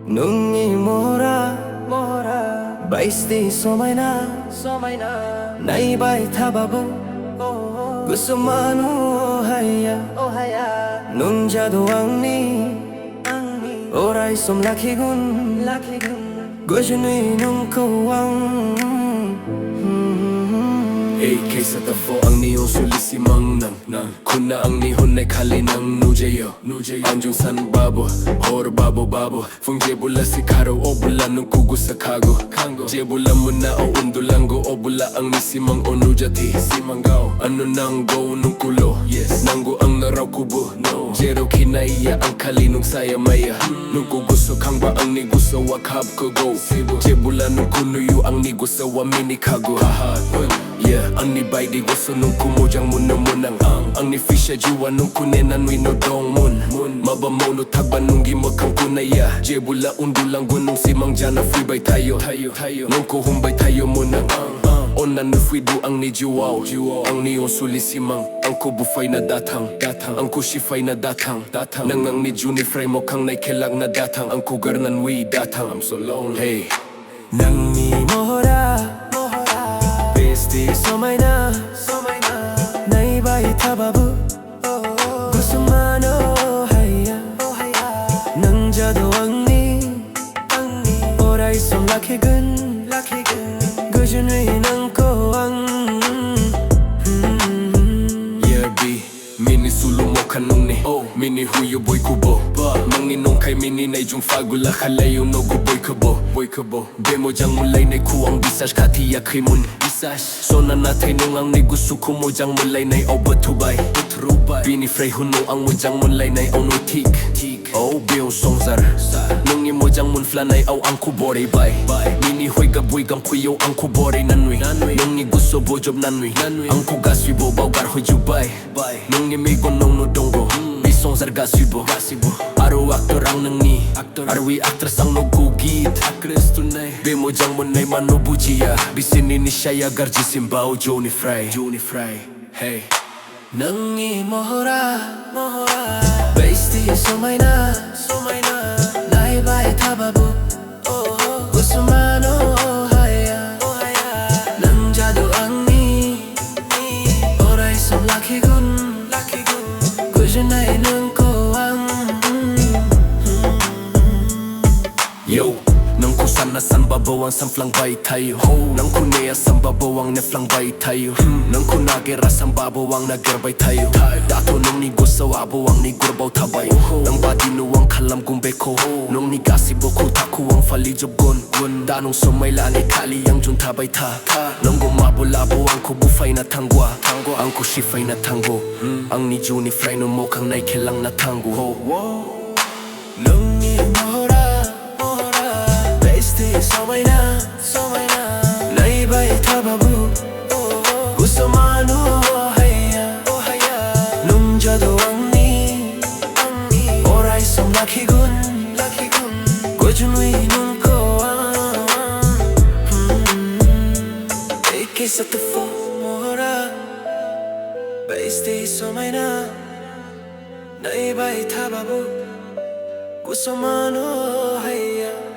Nungi mora Baisti somaina Nai bai thababu Gusumanu haya Nung jadu angni Orai som lakigun Gujunui nung kawang Kaysa tafo ang niyong sulisimang nang Kuna ang nihon ay kali ng nujeyo Anjung san babo, horo babo Fung jebula si karo o bula nung kugu sa kago Jebula muna o undulango o bula ang nisimang o nujati Simanggaw, ano nang go nung kulo Nanggo ang naraw kubo Jero kinaiya ang kali nung saya maya Nung kuguso kang ba ang niguso wakab ko go Jebula nung kunuyo ang niguso wa mini kago ang ni bay di gusto nung kumujang munang Ang ni fisya juwa nung kunenan wino dong mun Mabamo no tagban nung gimo kang kunaya Jebula undulang gunung simang jana free bay tayo Nung kuhumbay tayo munang Onan no fidu ang ni juwaw Ang niyong sulisimang Ang kubufay na datang Ang kushifay na datang Nang ang ni Juni frame mo kang naikilang na datang Ang kugar nan wi datang I'm so lonely Hey Nang ni mora Besti somaina Nai bai thababu Gusumano haya Nang jadu angni Orai som lakigun Gujunui nang kawang Mini sulu mo kanong ni Mini huyo boy kubo Manginong kay mini na ijong fagula Kalayo no go boy kubo Bemo jang mulay na kuwang bisas Katiya kay mun So na natay nung ang nigusto ko mo jang mulay na obatubay Bini frey huno ang mo jang mulay na onutik Oh biyo songzar Nung imo jang mun flanay aw ang kubore bay Mini hoy gaboy gam kuyo ang kubore nanwi Nung igusto bojob nanwi Ang kugaswi bo bawgar hoy jubay Nung imigo nung nudonggo Bisongzar gasibo Aro aktor ang nangi Arwi actress ang nugugit Bimo jang munay manubujiya Bisini ni siya garji simbao Joni Fry Hey Nang imora Besti somaina Nai bai thababu Gusumano haya Nang jadu angni Orai som lakigun Gujunai nung kawang Yo Nang kusan na san babawang san flang bay tayo Nang kuneya san babawang ne flang bay tayo Nang kunagera san babawang nagerbay tayo Dato nung ni gusto abawang ni gurbaw tabay Nang badinuwang kalam gumbeko Nung ni gasibo ko takuwang falijob gun Danong sumayla ni kali yang jun tabay ta Nang gumabulabo ang kubufay na tangwa Ang kushifay na tango Ang ni Juni Fry no mo kang naikilang na tango Nung imora Besti somaina Nai bai thababu Gusumano haya Nung jadu angni Orai som lakigun Gujunui nung kawang Kaysa tafo mora Besti somaina Nai bai thababu Gusumano haya